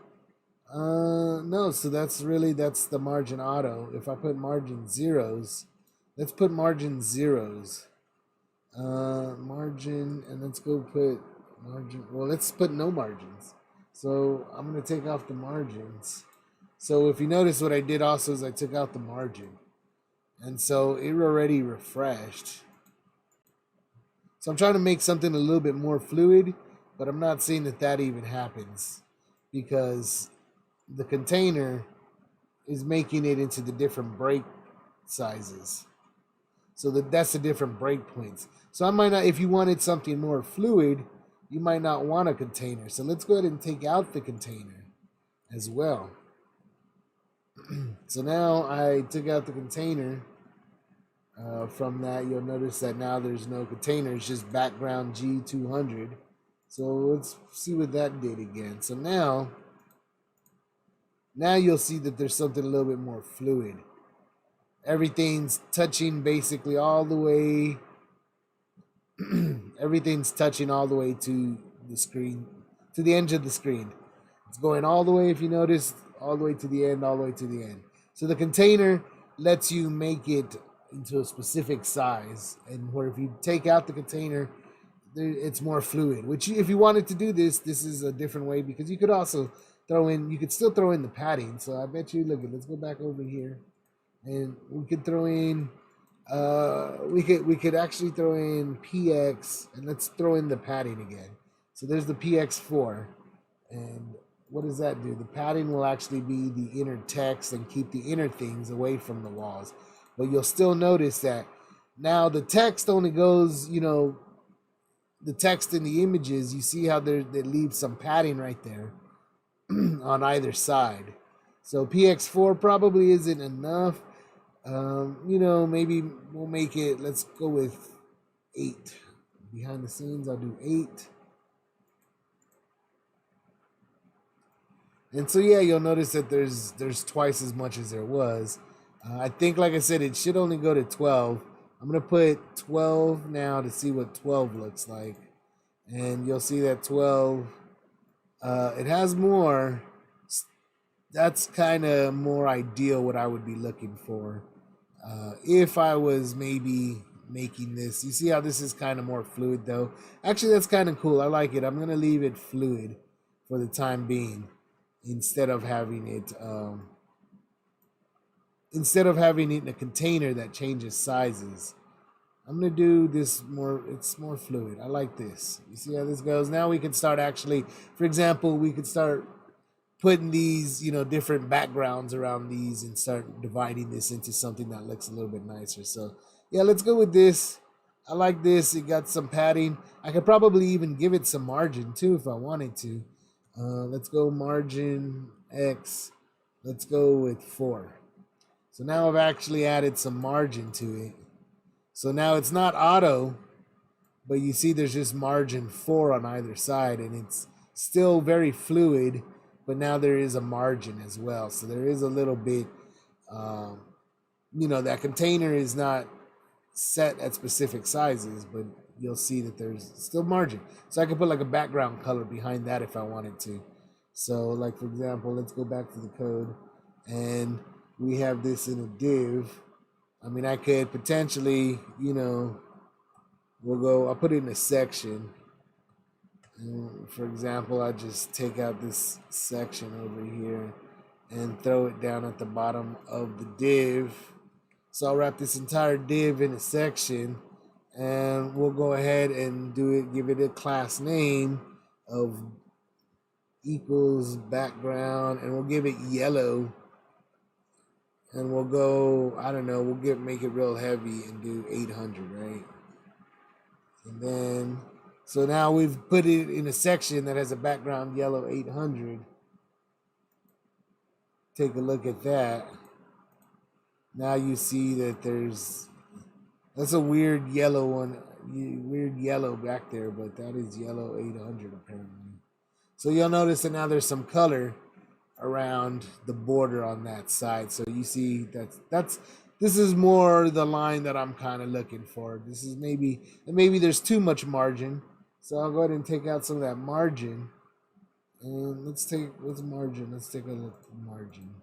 Speaker 1: no, so that's the margin auto. If I put margin zeros, let's put margin zeros. Margin, and let's go put margin. Well, let's put no margins. So I'm going to take off the margins. So if you notice, what I did also is I took out the margin. And so it already refreshed. So I'm trying to make something a little bit more fluid, but I'm not seeing that even happens because the container is making it into the different break sizes. So that's the different breakpoints. So I might not, if you wanted something more fluid, you might not want a container. So let's go ahead and take out the container as well. So now I took out the container. From that, you'll notice that now there's no container. It's just background G200. So let's see what that did again. So now you'll see that there's something a little bit more fluid. Everything's touching basically all the way. Everything's touching all the way to the screen, to the edge of the screen. It's going all the way, if you notice, all the way to the end, all the way to the end. So the container lets you make it into a specific size, and where if you take out the container, it's more fluid. Which, if you wanted to do this, this is a different way, because you could also you could still throw in the padding. So I bet you, look, let's go back over here, and we could throw in, we could actually throw in PX, and let's throw in the padding again. So there's the PX4, and what does that do? The padding will actually be the inner text and keep the inner things away from the walls. But you'll still notice that now the text only goes, the text in the images, you see how they leave some padding right there on either side. So PX4 probably isn't enough. Maybe we'll make it, let's go with 8. Behind the scenes, I'll do 8. And so, yeah, you'll notice that there's twice as much as there was. I think, like I said, it should only go to 12. I'm going to put 12 now to see what 12 looks like. And you'll see that 12, it has more. That's kind of more ideal what I would be looking for. If I was maybe making this, you see how this is kind of more fluid though? Actually, that's kind of cool. I like it. I'm going to leave it fluid for the time being, instead of having it in a container that changes sizes. I'm going to do this more, it's more fluid. I like this. You see how this goes? Now we can start actually, for example, we could start putting these, different backgrounds around these and start dividing this into something that looks a little bit nicer. So yeah, let's go with this. I like this. It got some padding. I could probably even give it some margin too if I wanted to. Let's go margin X. Let's go with 4. So now I've actually added some margin to it. So now it's not auto, but you see there's just margin 4 on either side, and it's still very fluid, but now there is a margin as well. So there is a little bit, that container is not set at specific sizes, but you'll see that there's still margin. So I could put like a background color behind that if I wanted to. So like, for example, let's go back to the code, and we have this in a div. I mean, I could potentially, I'll put it in a section. And for example, I just take out this section over here and throw it down at the bottom of the div. So I'll wrap this entire div in a section, and we'll go ahead and give it a class name of equals background, and we'll give it yellow. And we'll go, I don't know, make it real heavy and do 800, right? And then, so now we've put it in a section that has a background yellow 800. Take a look at that. Now you see that that's a weird yellow one, weird yellow back there, but that is yellow 800 apparently. So you'll notice that now there's some color around the border on that side. So you see this is more the line that I'm kind of looking for. This is maybe there's too much margin. So I'll go ahead and take out some of that margin. And let's margin. Let's take a look at margin.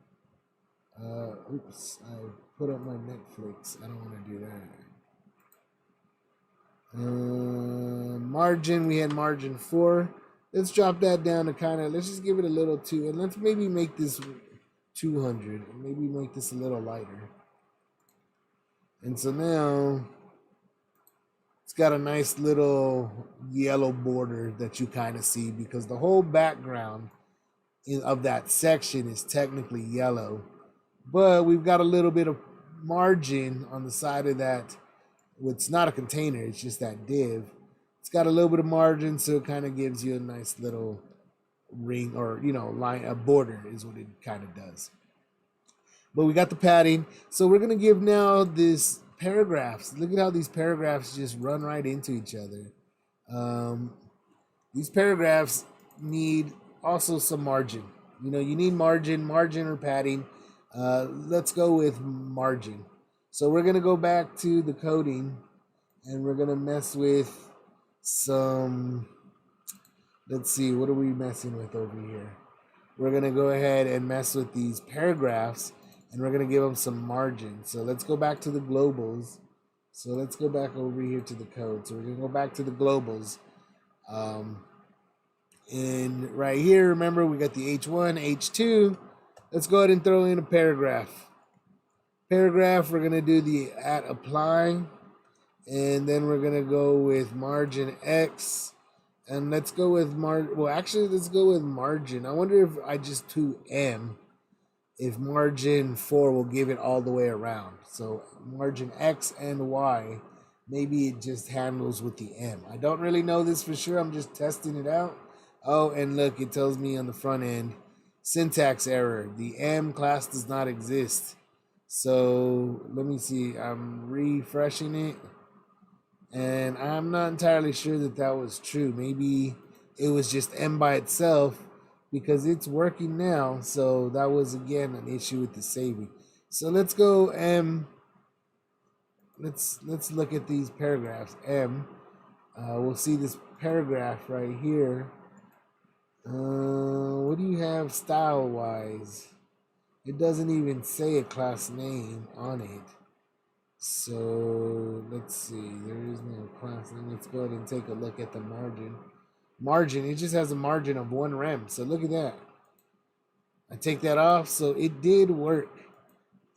Speaker 1: Oops, I put up my Netflix. I don't want to do that. Margin, we had margin 4. Let's drop that down to let's just give it a little 2, and let's maybe make this 200, and maybe make this a little lighter. And so now it's got a nice little yellow border that you kind of see, because the whole background of that section is technically yellow, but we've got a little bit of margin on the side of that. It's not a container, it's just that div. It's got a little bit of margin, so it kind of gives you a nice little ring, or line, a border is what it kind of does. But we got the padding, so we're gonna give now this paragraphs. Look at how these paragraphs just run right into each other. These paragraphs need also some margin. You need margin or padding. Let's go with margin. So we're gonna go back to the coding, and we're gonna mess with some, let's see, what are we messing with over here? we're going to go ahead and mess with these paragraphs, and we're going to give them some margin. So let's go back to the globals. So let's go back over here to the code. So we're going to go back to the globals. And right here, remember, we got the H1, H2. Let's go ahead and throw in a paragraph. Paragraph, we're going to do the @apply. And then we're going to go with margin X. And let's go with let's go with margin. I wonder if I just do M, if margin 4 will give it all the way around. So margin X and Y, maybe it just handles with the M. I don't really know this for sure. I'm just testing it out. Oh, and look, it tells me on the front end, syntax error. The M class does not exist. So let me see. I'm refreshing it. And I'm not entirely sure that that was true. Maybe it was just M by itself, because it's working now. So that was, again, an issue with the saving. So let's go M. Let's look at these paragraphs. M. We'll see this paragraph right here. What do you have style-wise? It doesn't even say a class name on it. So let's see, there is no class name. Let's go ahead and take a look at the margin. Margin, it just has a margin of 1 rem. So look at that. I take that off, so it did work.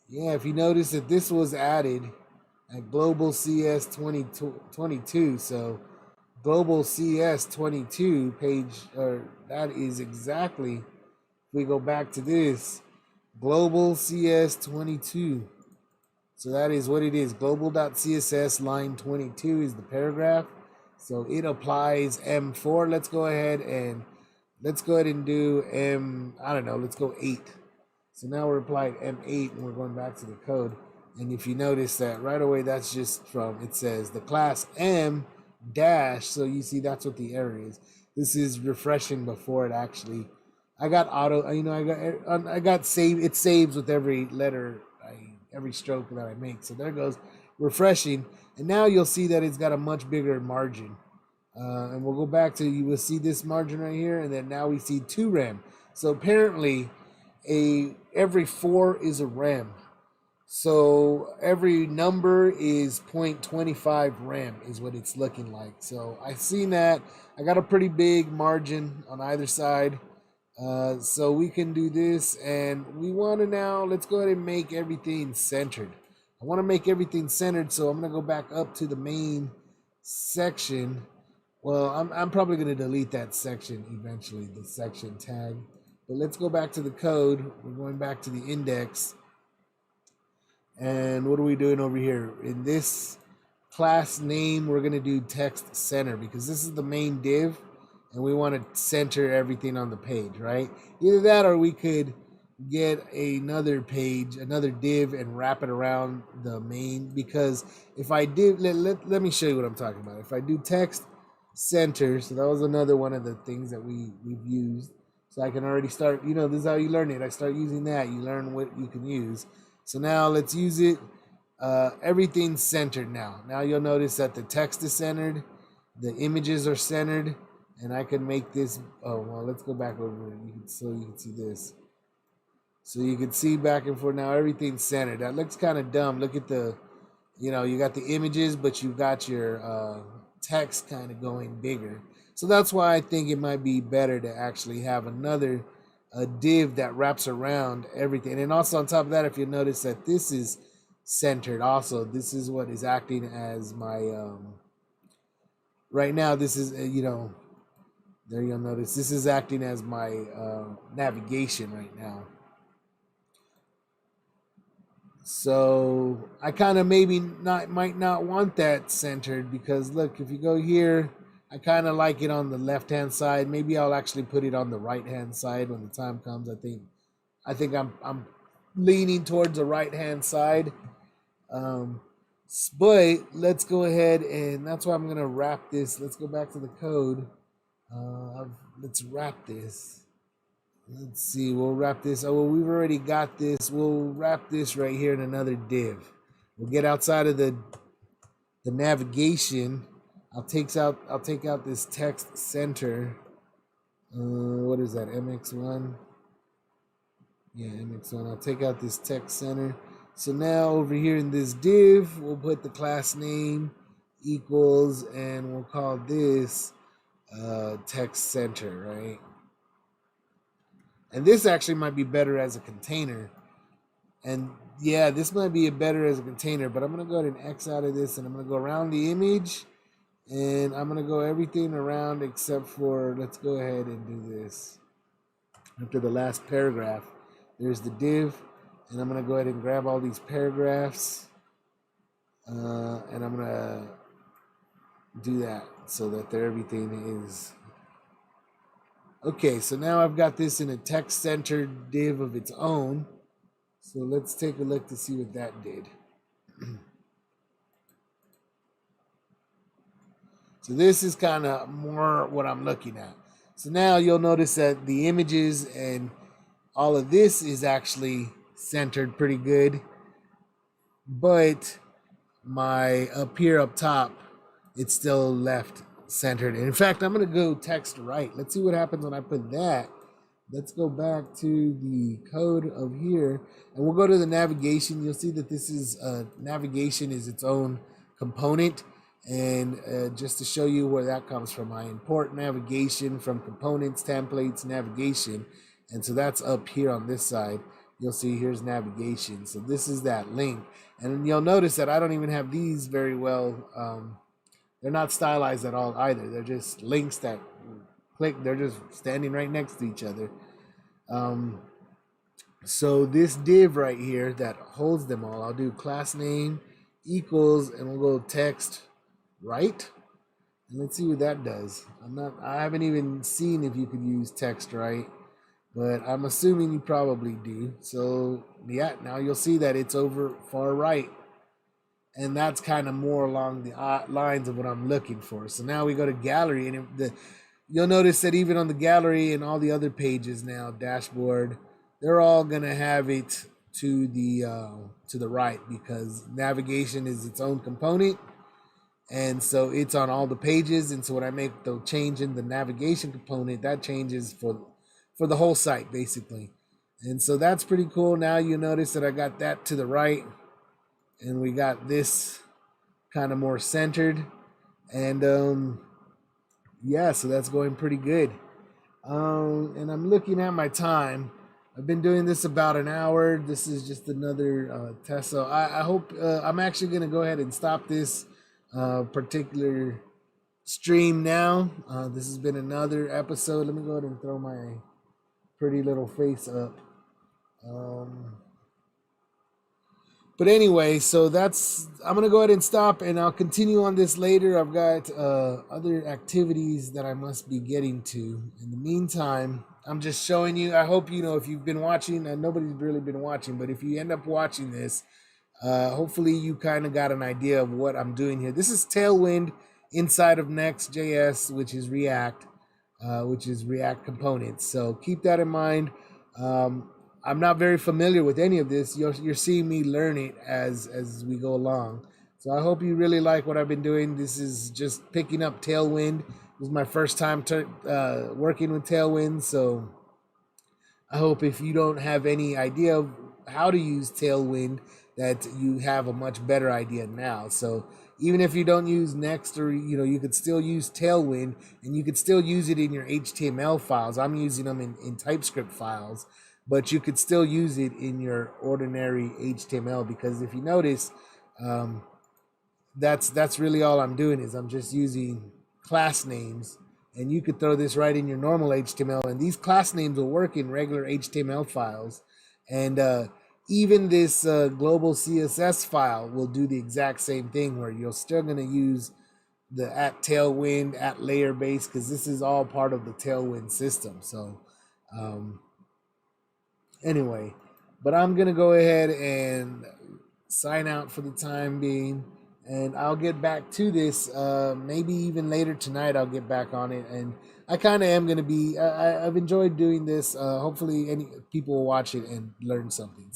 Speaker 1: Yeah, if you notice that this was added at global CS 2022, so global CS 22 page, or that is exactly, if we go back to this, global CS 22. So that is what it is. Global.css line 22 is the paragraph. So it applies M4. Let's go ahead and do I don't know, let's go 8. So now we're applying M8 and we're going back to the code. And if you notice that right away, that's just from, it says the class M dash. So you see that's what the error is. This is refreshing before it actually, I got auto, I got save, it saves with every letter, every stroke that I make. So there goes refreshing. And now you'll see that it's got a much bigger margin. And we'll go back to, you will see this margin right here. And then now we see 2 rem. So apparently every 4 is a rem. So every number is 0.25 rem is what it's looking like. So I've seen that. I got a pretty big margin on either side. So we can do this, and we want to now, let's go ahead and make everything centered. I want to make everything centered, so I'm going to go back up to the main section. Well, I'm probably going to delete that section eventually, the section tag. But let's go back to the code. We're going back to the index. And what are we doing over here? In this class name, we're going to do text center, because this is the main div. And we want to center everything on the page, right? Either that, or we could get another page, another div, and wrap it around the main. Because if I do, let me show you what I'm talking about. If I do text center, so that was another one of the things that we've used. So I can already start, this is how you learn it. I start using that. You learn what you can use. So now let's use it. Everything's centered now. Now you'll notice that the text is centered. The images are centered. And I can make this, let's go back over it so you can see this. So you can see back and forth now, everything's centered. That looks kind of dumb. Look at the, you got the images, but you've got your text kind of going bigger. So that's why I think it might be better to actually have another div that wraps around everything. And also on top of that, if you notice that this is centered also, this is what is acting as my, right now, this is, there you'll notice this is acting as my navigation right now. So I kind of might not want that centered, because look, if you go here, I kind of like it on the left hand side. Maybe I'll actually put it on the right hand side when the time comes. I think I'm leaning towards the right hand side. But let's go ahead, and that's why I'm gonna wrap this. Let's go back to the code. Let's wrap this. Let's see, we'll wrap this. Oh, well, we've already got this. We'll wrap this right here in another div. We'll get outside of the navigation. I'll take out this text center. What is that? MX1. Yeah, MX1. I'll take out this text center. So now over here in this div, we'll put the class name equals, and we'll call this text center, right? And this actually might be better as a container. And yeah, this might be better as a container, but I'm going to go ahead and X out of this, and I'm going to go around the image, and I'm going to go everything around except for, let's go ahead and do this. After the last paragraph, there's the div, and I'm going to go ahead and grab all these paragraphs, and I'm going to do that so that everything is okay. So now I've got this in a text-centered div of its own. So let's take a look to see what that did. So this is kind of more what I'm looking at. So now you'll notice that the images and all of this is actually centered pretty good. But my up here up top, it's still left centered. And in fact, I'm going to go text right. Let's see what happens when I put that. Let's go back to the code of here, and we'll go to the navigation. You'll see that this is navigation is its own component. And just to show you where that comes from, I import navigation from components, templates, navigation. And so that's up here on this side. You'll see here's navigation. So this is that link. And you'll notice that I don't even have these very well. They're not stylized at all either. They're just links that click. They're just standing right next to each other. So this div right here that holds them all, I'll do class name equals, and we'll go text right, and let's see what that does. I haven't even seen if you could use text right, but I'm assuming you probably do. So yeah, now you'll see that it's over far right, and that's kind of more along the lines of what I'm looking for. So now we go to gallery, and you'll notice that even on the gallery and all the other pages now, dashboard, they're all gonna have it to the right, because navigation is its own component. And so it's on all the pages. And so when I make the change in the navigation component, that changes for the whole site basically. And so that's pretty cool. Now you notice that I got that to the right, and we got this kind of more centered. And yeah, so that's going pretty good. And I'm looking at my time. I've been doing this about an hour. This is just another test. So I hope I'm actually going to go ahead and stop this particular stream now. This has been another episode. Let me go ahead and throw my pretty little face up. But anyway, so I'm going to go ahead and stop, and I'll continue on this later. I've got other activities that I must be getting to. In the meantime, I'm just showing you. I hope, if you've been watching, and nobody's really been watching, but if you end up watching this, hopefully you kind of got an idea of what I'm doing here. This is Tailwind inside of Next.js, which is React components. So keep that in mind. I'm not very familiar with any of this. You're seeing me learn it as we go along. So I hope you really like what I've been doing. This is just picking up Tailwind. This is my first time working with Tailwind. So I hope if you don't have any idea of how to use Tailwind, that you have a much better idea now. So even if you don't use Next, or you could still use Tailwind, and you could still use it in your HTML files. I'm using them in TypeScript files, but you could still use it in your ordinary HTML, because if you notice, that's really all I'm doing, is I'm just using class names, and you could throw this right in your normal HTML, and these class names will work in regular HTML files. And even this global CSS file will do the exact same thing, where you're still going to use the @Tailwind @layer-based, because this is all part of the Tailwind system. So anyway, but I'm going to go ahead and sign out for the time being, and I'll get back to this maybe even later tonight. I'll get back on it, and I kind of am going to be I've enjoyed doing this. Hopefully any people will watch it and learn something.